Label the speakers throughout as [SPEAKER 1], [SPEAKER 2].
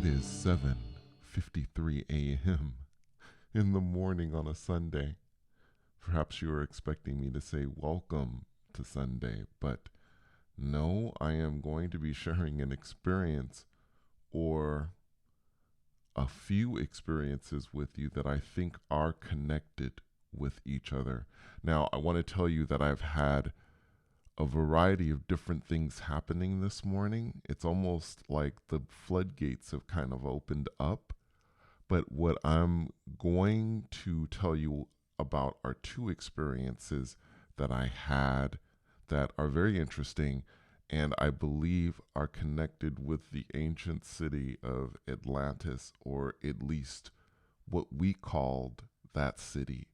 [SPEAKER 1] It is 7:53 a.m. in the morning on a Sunday. Perhaps you are expecting me to say welcome to Sunday, but no, I am going to be sharing an experience or a few experiences with you that I think are connected with each other. Now, I want to tell you that I've had a variety of different things happening this morning. It's almost like the floodgates have kind of opened up. But what I'm going to tell you about are two experiences that I had that are very interesting and I believe are connected with the ancient city of Atlantis, or at least what we called that city.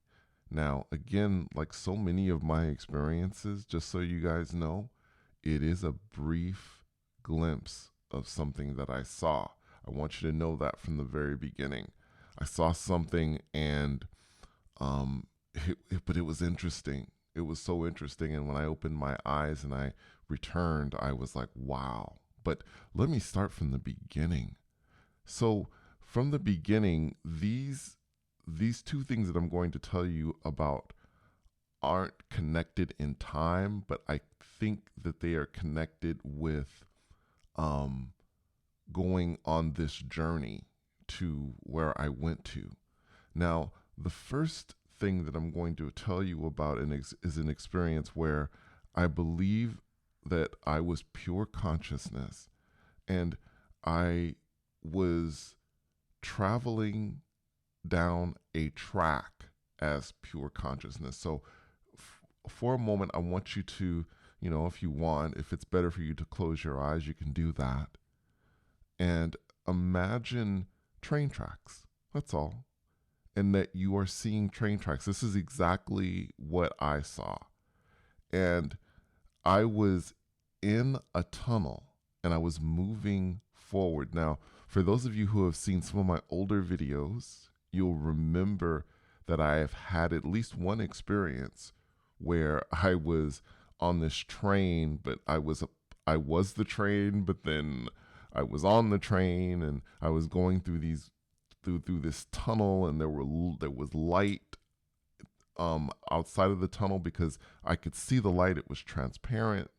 [SPEAKER 1] Now, again, like so many of my experiences, just so you guys know, it is a brief glimpse of something that I saw. I want you to know that from the very beginning. I saw something and but it was interesting. It was so interesting. And when I opened my eyes and I returned, I was like, wow. But let me start from the beginning. So from the beginning, these two things that I'm going to tell you about aren't connected in time, but I think that they are connected with going on this journey to where I went to. Now, the first thing that I'm going to tell you about is an experience where I believe that I was pure consciousness and I was traveling down a track as pure consciousness. So for a moment, I want you to, if you want, if it's better for you to close your eyes, you can do that. And imagine train tracks. That's all. And that you are seeing train tracks. This is exactly what I saw. And I was in a tunnel and I was moving forward. Now, for those of you who have seen some of my older videos, you'll remember that I have had at least one experience where I was on this train, but I was the train, but then I was on the train and I was going through through this tunnel, and there was light outside of the tunnel because I could see the light. It was transparent.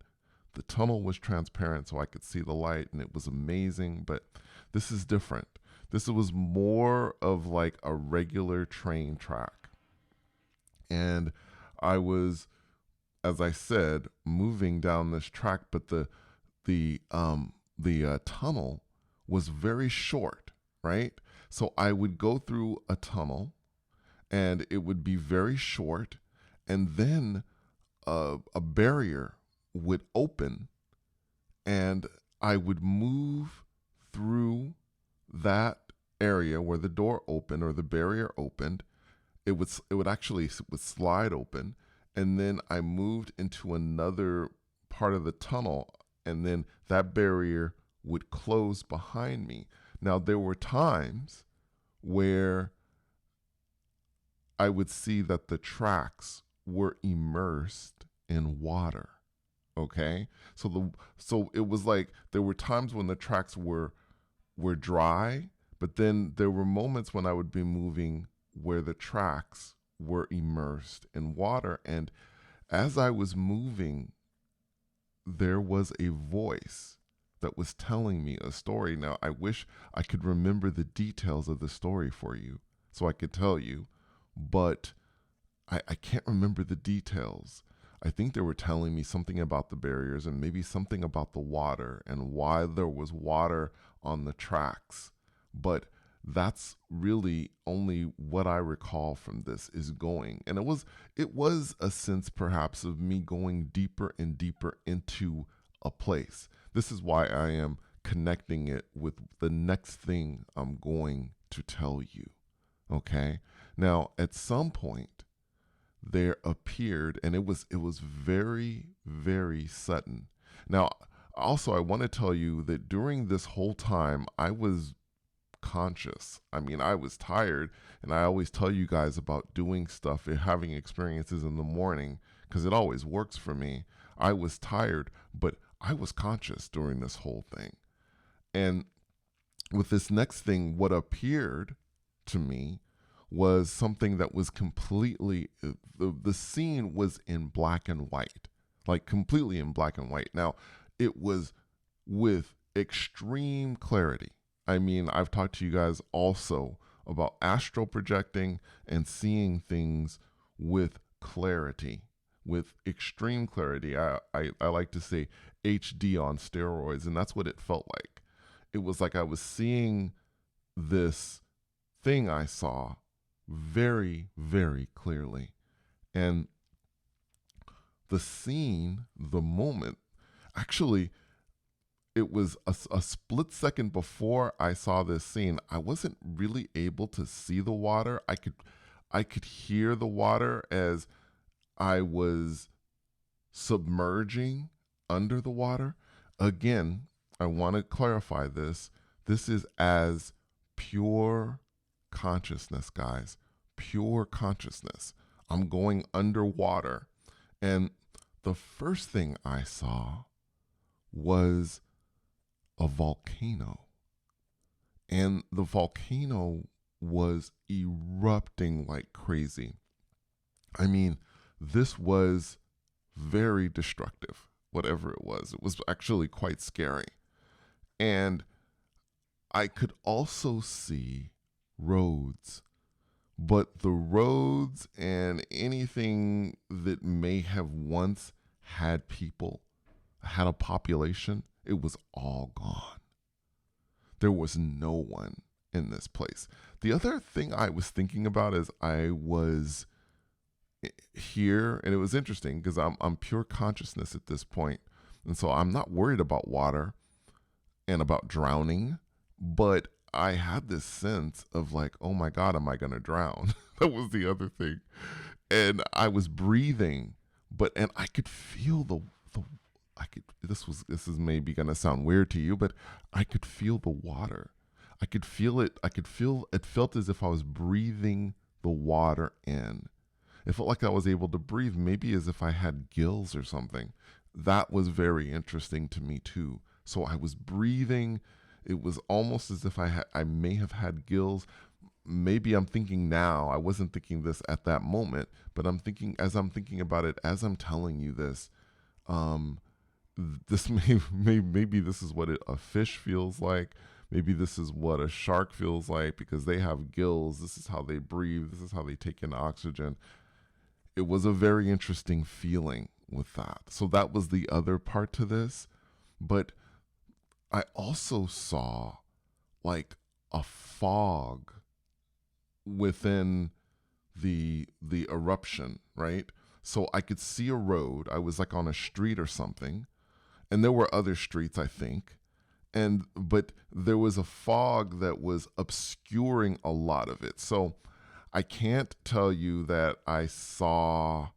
[SPEAKER 1] The tunnel was transparent, so I could see the light, and it was amazing. But this is different. This was more of like a regular train track. And I was, as I said, moving down this track, but the tunnel was very short, right? So I would go through a tunnel and it would be very short, and then a barrier would open and I would move through that area where the door opened or the barrier opened. It would slide open, and then I moved into another part of the tunnel, and then that barrier would close behind me. Now, there were times where I would see that the tracks were immersed in water. Okay? So it was like there were times when the tracks were dry, but then there were moments when I would be moving where the tracks were immersed in water. And as I was moving, there was a voice that was telling me a story. Now, I wish I could remember the details of the story for you so I could tell you, but I can't remember the details. I think they were telling me something about the barriers and maybe something about the water and why there was water on the tracks. But that's really only what I recall from this is going. And it was a sense perhaps of me going deeper and deeper into a place. This is why I am connecting it with the next thing I'm going to tell you. Okay? Now, at some point, there appeared, and it was very, very sudden. Now, also, I want to tell you that during this whole time, I was conscious. I mean, I was tired, and I always tell you guys about doing stuff and having experiences in the morning because it always works for me. I was tired, but I was conscious during this whole thing. And with this next thing, what appeared to me was something that was completely, the scene was in black and white, like completely in black and white. Now, it was with extreme clarity. I mean, I've talked to you guys also about astral projecting and seeing things with clarity, with extreme clarity. I like to say HD on steroids, and that's what it felt like. It was like I was seeing this thing I saw very, very clearly. And the scene, the moment, actually, it was a split second before I saw this scene. I wasn't really able to see the water. I could hear the water as I was submerging under the water. Again, I want to clarify this. This is as pure consciousness, guys. Pure consciousness. I'm going underwater. And the first thing I saw was a volcano. And the volcano was erupting like crazy. I mean, this was very destructive, whatever it was. It was actually quite scary. And I could also see roads, but the roads and anything that may have once had people, had a population, it was all gone. There was no one in this place. The other thing I was thinking about as I was here, and it was interesting because I'm pure consciousness at this point, and so I'm not worried about water and about drowning, but I had this sense of like, oh my God, am I gonna drown? That was the other thing. And I was breathing, and I could feel the I could this is maybe gonna sound weird to you, but I could feel the water. I could feel it. It felt as if I was breathing the water in. It felt like I was able to breathe, maybe as if I had gills or something. That was very interesting to me too. So I was breathing. It was almost as if I may have had gills. Maybe I'm thinking now. I wasn't thinking this at that moment, but I'm thinking about it as I'm telling you this. Um, this maybe this is what a fish feels like. Maybe this is what a shark feels like because they have gills. This is how they breathe. This is how they take in oxygen. It was a very interesting feeling with that. So that was the other part to this. But I also saw like a fog within the eruption, right? So I could see a road. I was like on a street or something, and there were other streets, I think. But there was a fog that was obscuring a lot of it. So I can't tell you that I saw,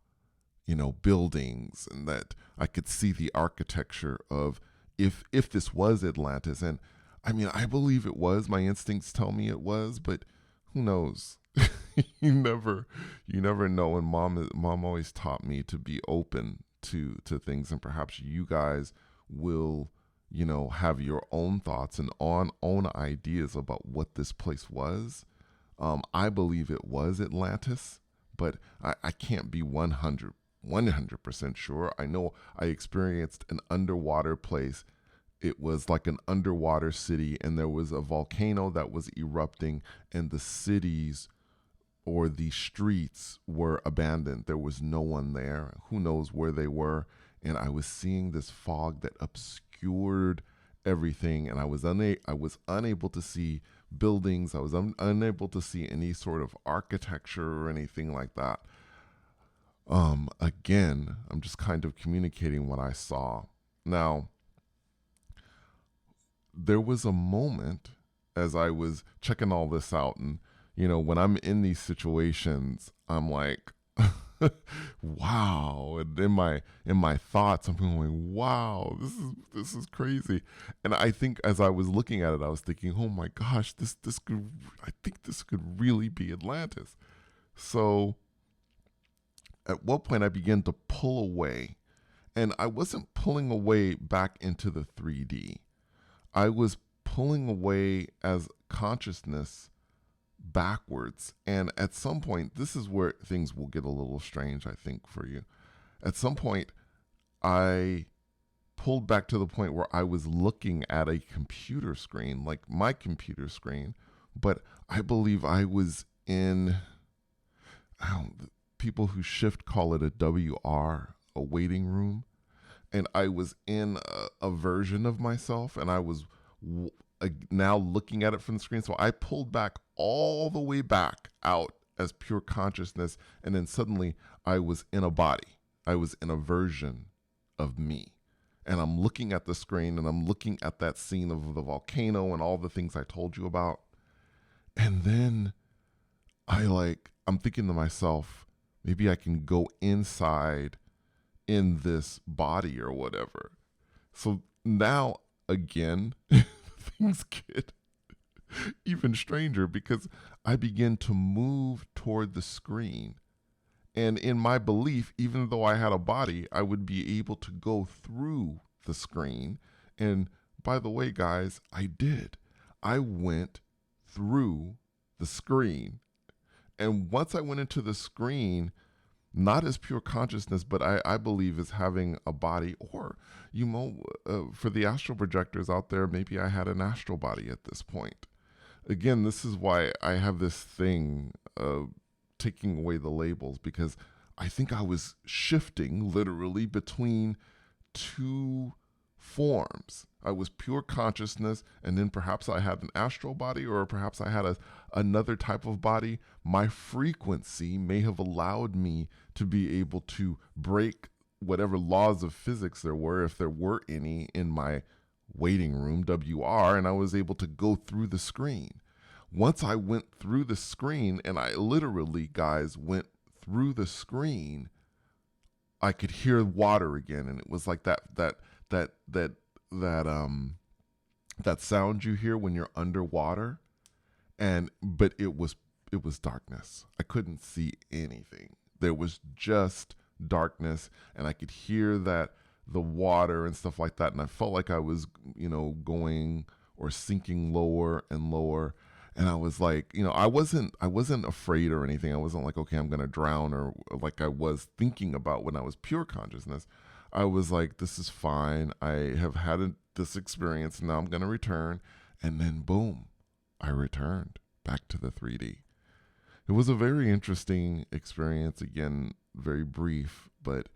[SPEAKER 1] buildings and that I could see the architecture of if this was Atlantis. And I mean, I believe it was. My instincts tell me it was, but who knows? you never you never know. And mom always taught me to be open to things, and perhaps you guys will have your own thoughts and own ideas about what this place was. I believe it was Atlantis, but I can't be 100% sure. I know I experienced an underwater place. It was like an underwater city, and there was a volcano that was erupting, and the cities or the streets were abandoned. There was no one there. Who knows where they were? And I was seeing this fog that obscured everything, and I was unable to see buildings. I was unable to see any sort of architecture or anything like that. Again, I'm just kind of communicating what I saw. Now, there was a moment as I was checking all this out, and when I'm in these situations, I'm like, wow. And in my thoughts, I'm going, wow, this is crazy. And I think as I was looking at it, I was thinking, oh my gosh, I think this could really be Atlantis. So at what point I began to pull away, and I wasn't pulling away back into the 3D. I was pulling away as consciousness backwards. And at some point, this is where things will get a little strange, I think, for you. At some point, I pulled back to the point where I was looking at a computer screen, like my computer screen, but I believe I was in, people who shift call it a WR, a waiting room. And I was in a version of myself, and I was now looking at it from the screen. So I pulled back all the way back out as pure consciousness, and then suddenly I was in a body. I was in a version of me. And I'm looking at the screen, and I'm looking at that scene of the volcano and all the things I told you about. And then I'm thinking to myself, maybe I can go inside in this body or whatever. So now, again, things get even stranger because I begin to move toward the screen. And in my belief, even though I had a body, I would be able to go through the screen. And by the way, guys, I did. I went through the screen. And once I went into the screen, not as pure consciousness, but I believe as having a body, or, for the astral projectors out there, maybe I had an astral body at this point. Again, this is why I have this thing of taking away the labels, because I think I was shifting literally between two forms. I was pure consciousness, and then perhaps I had an astral body, or perhaps I had another type of body. My frequency may have allowed me to be able to break whatever laws of physics there were, if there were any, in my waiting room, WR, and I was able to go through the screen. Once I went through the screen, and I literally, guys, went through the screen, I could hear water again, and it was like that sound you hear when you're underwater, but it was darkness. I couldn't see anything. There was just darkness, and I could hear that the water and stuff like that, and I felt like I was, going or sinking lower and lower. And I was like, I wasn't afraid or anything. I wasn't like, okay, I'm going to drown, or like I was thinking about when I was pure consciousness. I was like, this is fine. I have had this experience. Now I'm going to return. And then boom, I returned back to the 3D. It was a very interesting experience. Again, very brief, but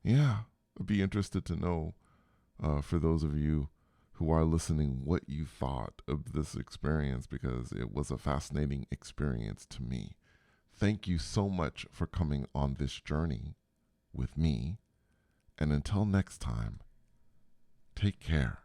[SPEAKER 1] yeah, I'd be interested to know, for those of you who are listening, what you thought of this experience, because it was a fascinating experience to me. Thank you so much for coming on this journey with me. And until next time, take care.